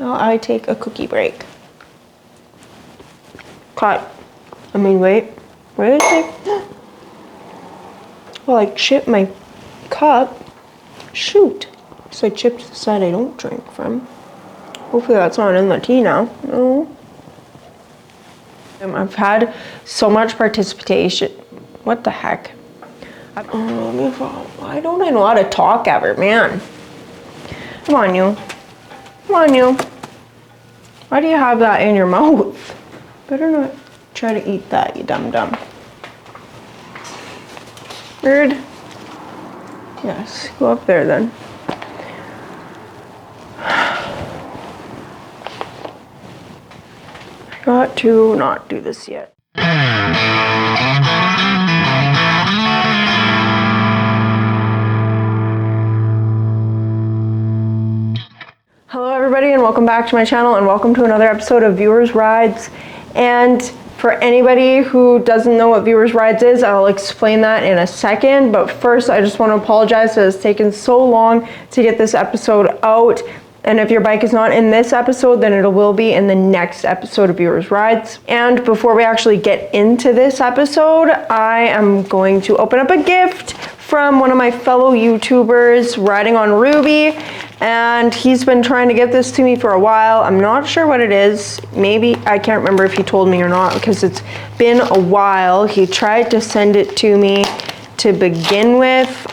I take a cookie break. Cut. I mean, wait. What did I say? Well, I chipped my cup. Shoot. So I chipped the side I don't drink from. Hopefully that's not in the tea now. No. I've had so much participation. What the heck? Why don't I know how to talk ever, man? Come on, you. Come on, you. Why do you have that in your mouth? Better not try to eat that, you dum-dum. Bird. Yes, go up there then. I got to not do this yet. Hello everybody and welcome back to my channel and welcome to another episode of Viewers Rides. And for anybody who doesn't know what Viewers Rides is, I'll explain that in a second. But first, I just want to apologize that it's taken so long to get this episode out. And if your bike is not in this episode, then it will be in the next episode of Viewers Rides. And before we actually get into this episode, I am going to open up a gift from one of my fellow YouTubers riding on Ruby. And he's been trying to get this to me for a while. I'm not sure what it is. Maybe, I can't remember if he told me or not because it's been a while. He tried to send it to me to begin with,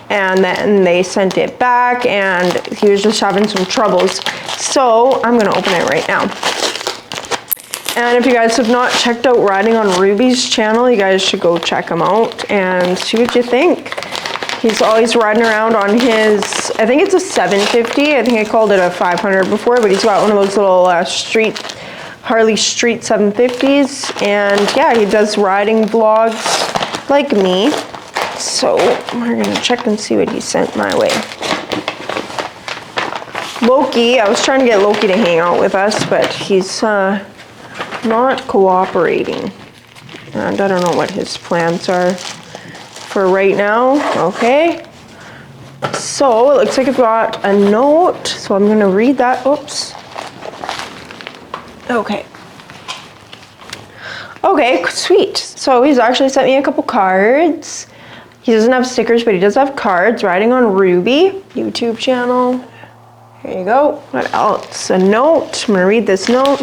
and then they sent it back and he was just having some troubles. So I'm gonna open it right now. And if you guys have not checked out Riding on Ruby's channel, you guys should go check him out and see what you think. He's always riding around on his, I think it's a 750. I think I called it a 500 before, but he's got one of those little Harley Street 750s. And yeah, he does riding vlogs like me. So we're gonna check and see what he sent my way. Loki, I was trying to get Loki to hang out with us, but he's not cooperating. And I don't know what his plans are for right now. Okay. So it looks like I've got a note. So I'm gonna read that. Oops. Okay. Okay, sweet. So he's actually sent me a couple cards. He doesn't have stickers, but he does have cards. Riding on Ruby, YouTube channel. Here you go. What else? A note. I'm gonna read this note.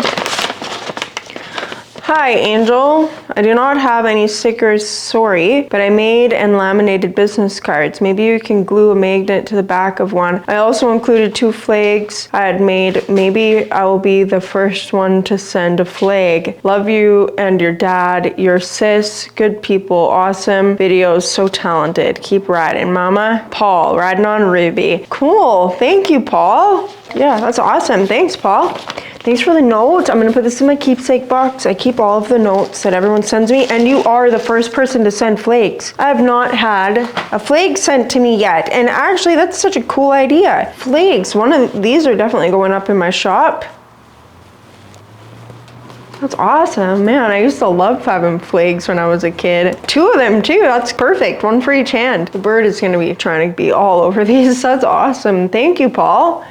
Hi, Angel. I do not have any stickers, sorry, but I made and laminated business cards. Maybe you can glue a magnet to the back of one. I also included 2 flags I had made. Maybe I will be the first one to send a flag. Love you and your dad, your sis, good people, awesome videos, so talented. Keep riding, mama. Paul, riding on Ruby. Cool, thank you, Paul. Yeah, that's awesome. Thanks, Paul. Thanks for the note. I'm gonna put this in my keepsake box. I keep all of the notes that everyone sends me, and you are the first person to send flags. I have not had a flag sent to me yet, and actually that's such a cool idea. Flags, one of these are definitely going up in my shop. That's awesome, man. I used to love having flags when I was a kid. 2 of them too, that's perfect. 1 for each hand. The bird is gonna be trying to be all over these. That's awesome. Thank you, Paul.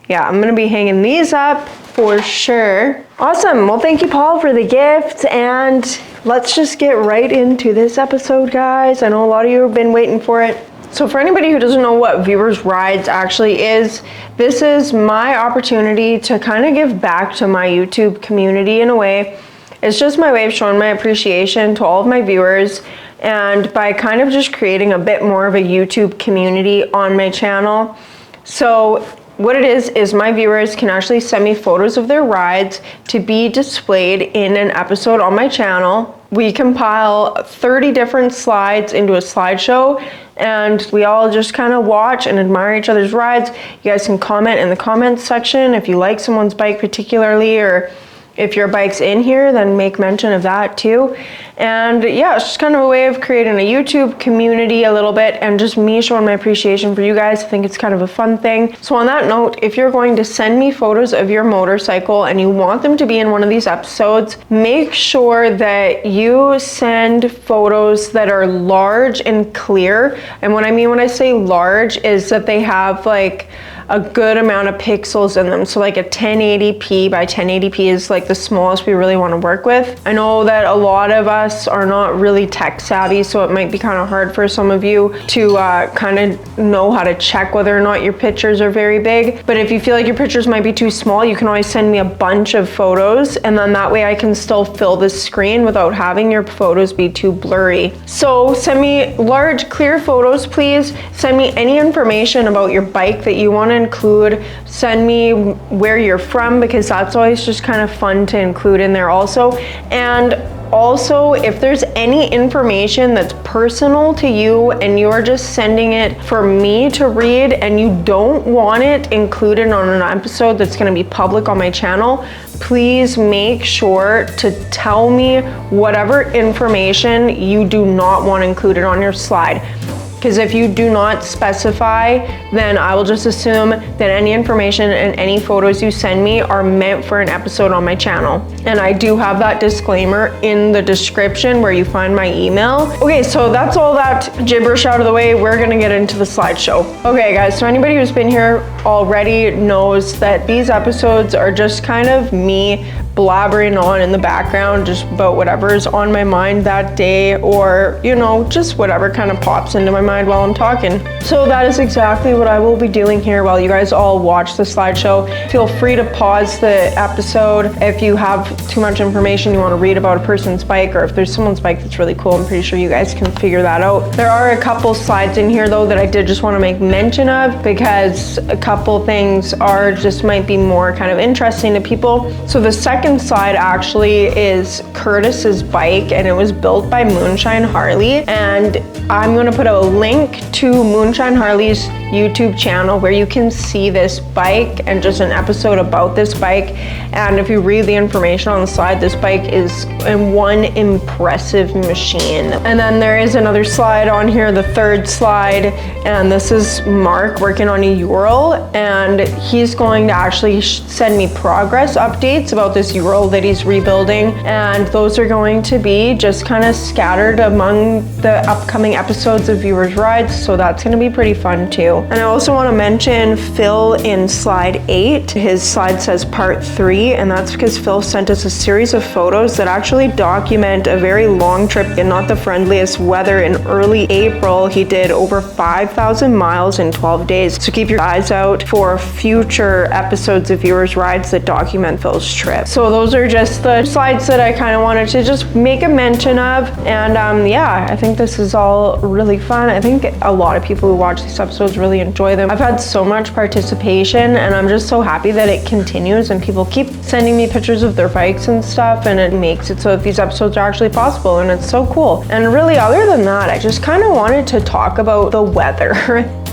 Yeah, I'm gonna be hanging these up for sure. Awesome, well thank you, Paul, for the gift, and let's just get right into this episode, guys. I know a lot of you have been waiting for it. So for anybody who doesn't know what Viewers Rides actually is, this is my opportunity to kind of give back to my YouTube community in a way. It's just my way of showing my appreciation to all of my viewers, and by kind of just creating a bit more of a YouTube community on my channel. So what it is my viewers can actually send me photos of their rides to be displayed in an episode on my channel. We compile 30 different slides into a slideshow, and we all just kind of watch and admire each other's rides. You guys can comment in the comments section if you like someone's bike particularly, or if your bike's in here, then make mention of that too. And yeah, it's just kind of a way of creating a YouTube community a little bit, and just me showing my appreciation for you guys. I think it's kind of a fun thing. So on that note, if you're going to send me photos of your motorcycle and you want them to be in one of these episodes, make sure that you send photos that are large and clear. And what I mean when I say large is that they have like a good amount of pixels in them. So like a 1080p by 1080p is like the smallest we really want to work with. I know that a lot of us are not really tech savvy, so it might be kind of hard for some of you to kind of know how to check whether or not your pictures are very big. But if you feel like your pictures might be too small, you can always send me a bunch of photos, and then that way I can still fill the screen without having your photos be too blurry. So send me large clear photos, please. Send me any information about your bike that you want to include. Send me where you're from, because that's always just kind of fun to include in there also. And also, if there's any information that's personal to you and you're just sending it for me to read and you don't want it included on an episode that's going to be public on my channel, please make sure to tell me whatever information you do not want included on your slide. Because if you do not specify, then I will just assume that any information and any photos you send me are meant for an episode on my channel. And I do have that disclaimer in the description where you find my email. Okay, so that's all that gibberish out of the way. We're gonna get into the slideshow. Okay guys, so anybody who's been here already knows that these episodes are just kind of me blabbering on in the background just about whatever's on my mind that day, or you know, just whatever kind of pops into my mind while I'm talking. So that is exactly what I will be doing here while you guys all watch the slideshow. Feel free to pause the episode if you have too much information you want to read about a person's bike, or if there's someone's bike that's really cool. I'm pretty sure you guys can figure that out. There are a couple slides in here though that I did just want to make mention of, because a couple things are just might be more kind of interesting to people. So the second slide actually is Curtis's bike, and it was built by Moonshine Harley, and I'm going to put a link to Moonshine Harley's YouTube channel where you can see this bike and just an episode about this bike. And if you read the information on the slide, this bike is one impressive machine. And then there is another slide on here, the third slide, and this is Mark working on a Ural, and he's going to actually send me progress updates about this Ural that he's rebuilding, and those are going to be just kind of scattered among the upcoming episodes of Viewers Rides, so that's going to be pretty fun too. And I also want to mention Phil in slide 8. His slide says part 3, and that's because Phil sent us a series of photos that actually document a very long trip in not the friendliest weather. In early April, he did over 5,000 miles in 12 days. So keep your eyes out for future episodes of Viewers Rides that document Phil's trip. So those are just the slides that I kind of wanted to just make a mention of. And yeah, I think this is all really fun. I think a lot of people who watch these episodes really enjoy them. I've had so much participation, and I'm just so happy that it continues and people keep sending me pictures of their bikes and stuff, and it makes it so that these episodes are actually possible, and it's so cool. And really, other than that, I just kind of wanted to talk about the weather.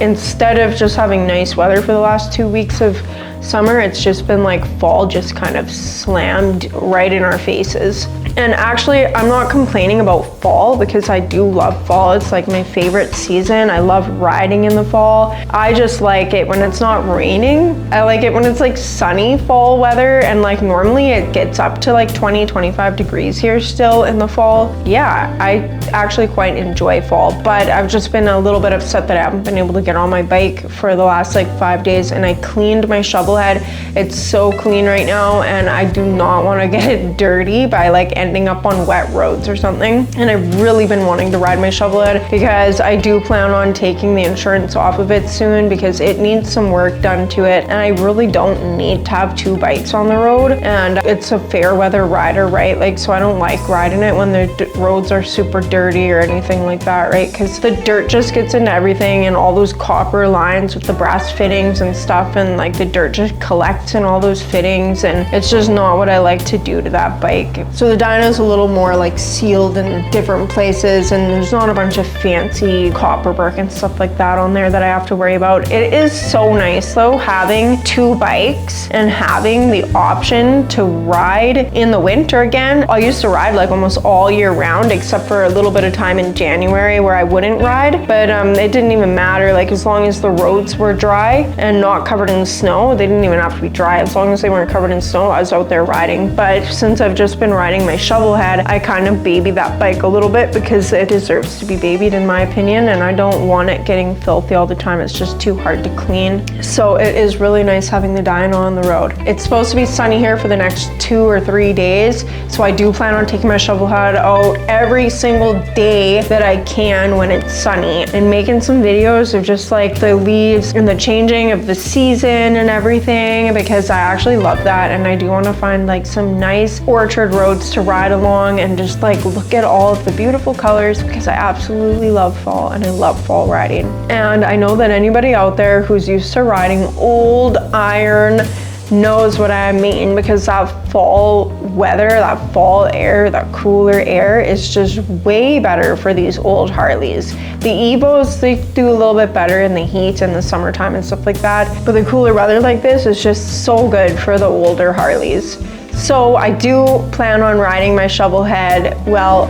Instead of just having nice weather for the last 2 weeks of summer, it's just been like fall just kind of slammed right in our faces. And actually, I'm not complaining about fall, because I do love fall. It's like my favorite season. I love riding in the fall. I just like it when it's not raining. I like it when it's like sunny fall weather, and like normally it gets up to like 20-25 degrees here still in the fall. Yeah, I actually quite enjoy fall, but I've just been a little bit upset that I haven't been able to get on my bike for the last like 5 days, and I cleaned my shovel head. It's so clean right now, and I do not want to get it dirty by like ending up on wet roads or something. And I've really been wanting to ride my shovel head, because I do plan on taking the insurance off of it soon, because it needs some work done to it, and I really don't need to have 2 bikes on the road. And it's a fair weather rider, right? Like, so I don't like riding it when the roads are super dirty or anything like that, right? Because the dirt just gets into everything, and all those copper lines with the brass fittings and stuff, and like the dirt just collects in all those fittings, and it's just not what I like to do to that bike. So the dyno's a little more like sealed in different places, and there's not a bunch of fancy copper work and stuff like that on there that I have to worry about. It is so nice though, having 2 bikes and having the option to ride in the winter again. I used to ride like almost all year round, except for a little bit of time in January where I wouldn't ride, but it didn't even matter. Like, as long as the roads were dry and not covered in snow, they didn't even have to be dry. As long as they weren't covered in snow, I was out there riding. But since I've just been riding my shovel head, I kind of baby that bike a little bit, because it deserves to be babied in my opinion, and I don't want it getting filthy all the time. It's just too hard to clean. So it is really nice having the dyno on the road. It's supposed to be sunny here for the next 2 or 3 days, so I do plan on taking my shovel head out every single day that I can when it's sunny, and making some videos of just like the leaves and the changing of the season and everything, because I actually love that, and I do want to find like some nice orchard roads to ride along and just like look at all of the beautiful colors, because I absolutely love fall and I love fall riding. And I know that anybody out there who's used to riding old iron knows what I mean, because that fall weather, that fall air, that cooler air is just way better for these old Harleys. The Evos, they do a little bit better in the heat in the summertime and stuff like that, but the cooler weather like this is just so good for the older Harleys. So I do plan on riding my shovel head, well,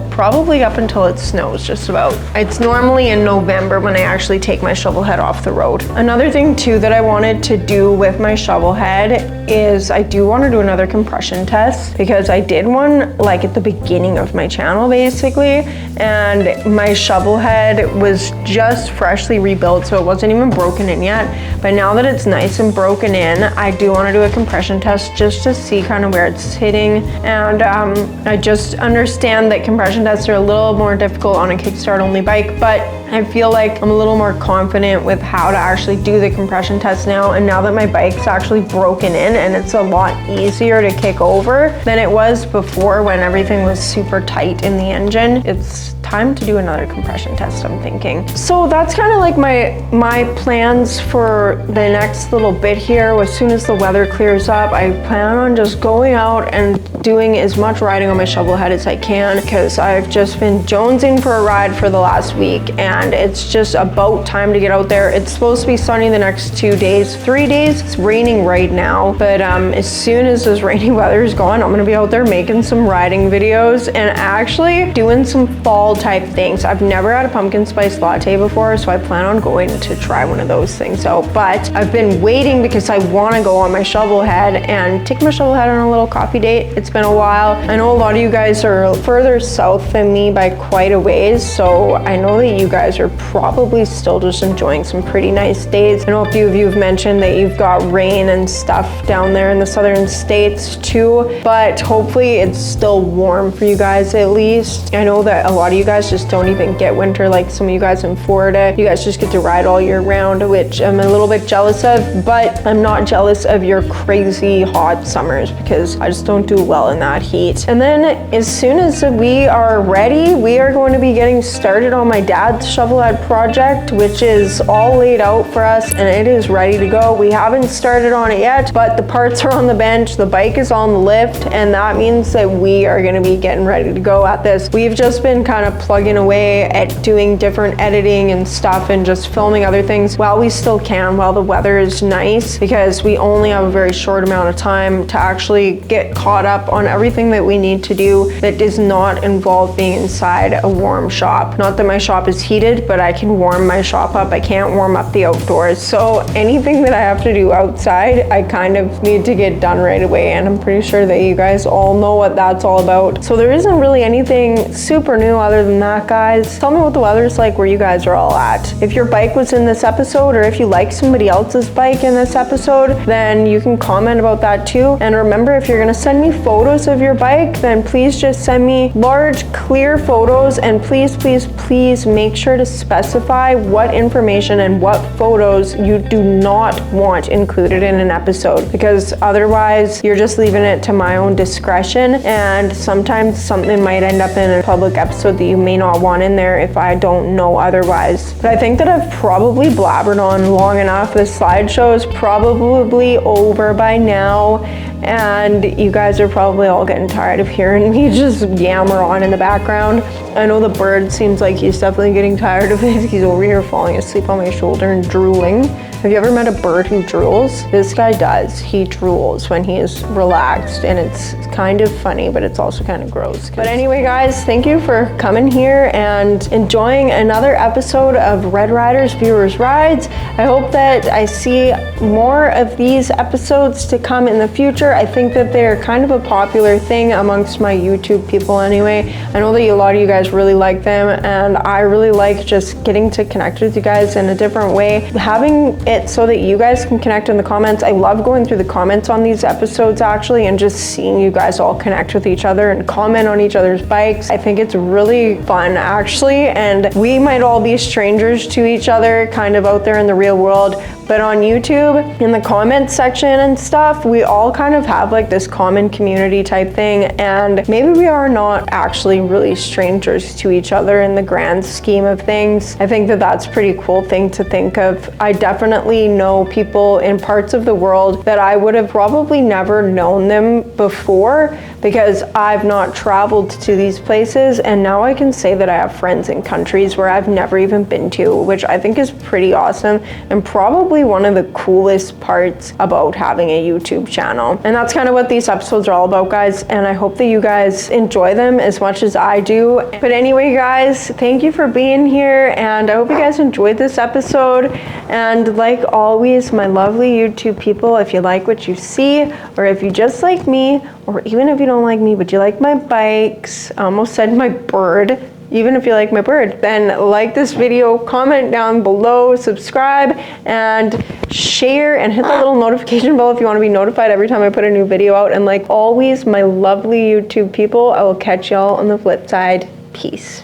probably up until it snows just about. It's normally in November when I actually take my shovel head off the road. Another thing too that I wanted to do with my shovel head is I do want to do another compression test, because I did one like at the beginning of my channel basically, and my shovel head was just freshly rebuilt, so it wasn't even broken in yet. But now that it's nice and broken in, I do want to do a compression test just to see kind of where it's hitting. And I just understand that compression tests are a little more difficult on a kickstart only bike, but I feel like I'm a little more confident with how to actually do the compression test now. And now that my bike's actually broken in and it's a lot easier to kick over than it was before when everything was super tight in the engine, it's time to do another compression test, I'm thinking. So that's kind of like my plans for the next little bit here. As soon as the weather clears up, I plan on just going out and doing as much riding on my shovel head as I can, because I've just been jonesing for a ride for the last week, and it's just about time to get out there. It's supposed to be sunny the next 2 days, 3 days. It's raining right now, but as soon as this rainy weather is gone, I'm gonna be out there making some riding videos and actually doing some fall type things. I've never had a pumpkin spice latte before, so I plan on going to try one of those things out. But I've been waiting because I want to go on my shovel head and take my shovel head on a little coffee date. It's been a while. I know a lot of you guys are further south than me by quite a ways, so I know that you guys are probably still just enjoying some pretty nice days. I know a few of you have mentioned that you've got rain and stuff down there in the southern states too, but hopefully it's still warm for you guys at least. I know that a lot of you guys just don't even get winter, like some of you guys in Florida. You guys just get to ride all year round, which I'm a little bit jealous of, but I'm not jealous of your crazy hot summers, because I just don't do well in that heat. And then as soon as we are ready, we are going to be getting started on my dad's shovel head project, which is all laid out for us and it is ready to go. We haven't started on it yet, but the parts are on the bench, the bike is on the lift, and that means that we are going to be getting ready to go at this. We've just been kind of plugging away at doing different editing and stuff and just filming other things while we still can, while the weather is nice, because we only have a very short amount of time to actually get caught up on everything that we need to do that does not involve being inside a warm shop. Not that my shop is heated, but I can warm my shop up. I can't warm up the outdoors. So anything that I have to do outside, I kind of need to get done right away, and I'm pretty sure that you guys all know what that's all about. So there isn't really anything super new other than that, guys. Tell me what the weather's like where you guys are all at. If your bike was in this episode, or if you like somebody else's bike in this episode, then you can comment about that too. And remember, if you're gonna send me photos of your bike, then please just send me large, clear photos, and please, please, please make sure to specify what information and what photos you do not want included in an episode, because otherwise you're just leaving it to my own discretion, and sometimes something might end up in a public episode that you may not want in there if I don't know otherwise. But I think that I've probably blabbered on long enough. The slideshow is probably over by now, and you guys are probably all getting tired of hearing me just yammer on in the background. I know the bird seems like he's definitely getting tired of it. He's over here falling asleep on my shoulder and drooling. Have you ever met a bird who drools? This guy does. He drools when he is relaxed, and it's kind of funny, but it's also kind of gross. But anyway, guys, thank you for coming here and enjoying another episode of Red Riders Viewers Rides. I hope that I see more of these episodes to come in the future. I think that they're kind of a popular thing amongst my YouTube people anyway. I know that a lot of you guys really like them, and I really like just getting to connect with you guys in a different way. Having it so that you guys can connect in the comments. I love going through the comments on these episodes actually, and just seeing you guys all connect with each other and comment on each other's bikes. I think it's really fun actually, and we might all be strangers to each other kind of out there in the real world, but on YouTube, in the comments section and stuff, we all kind of have like this common community type thing, and maybe we are not actually really strangers to each other in the grand scheme of things. I think that that's a pretty cool thing to think of. I definitely know people in parts of the world that I would have probably never known them before because I've not traveled to these places, and now I can say that I have friends in countries where I've never even been to, which I think is pretty awesome and probably one of the coolest parts about having a YouTube channel. And that's kind of what these episodes are all about, guys, and I hope that you guys enjoy them as much as I do. But anyway, guys, thank you for being here, and I hope you guys enjoyed this episode. And like always, my lovely YouTube people, if you like what you see, or if you just like me, or even if you don't like me but you like my bikes, I almost said my bird, even if you like my bird, then like this video, comment down below, subscribe, and share, and hit the little notification bell if you want to be notified every time I put a new video out. And like always, my lovely YouTube people, I will catch y'all on the flip side. Peace.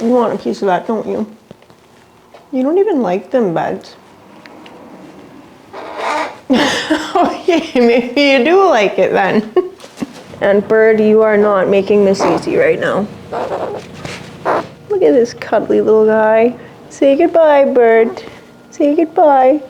You want a piece of that, don't you? You don't even like them buds. Okay, maybe you do like it then. And bird, you are not making this easy right now. Look at this cuddly little guy. Say goodbye, bird. Say goodbye.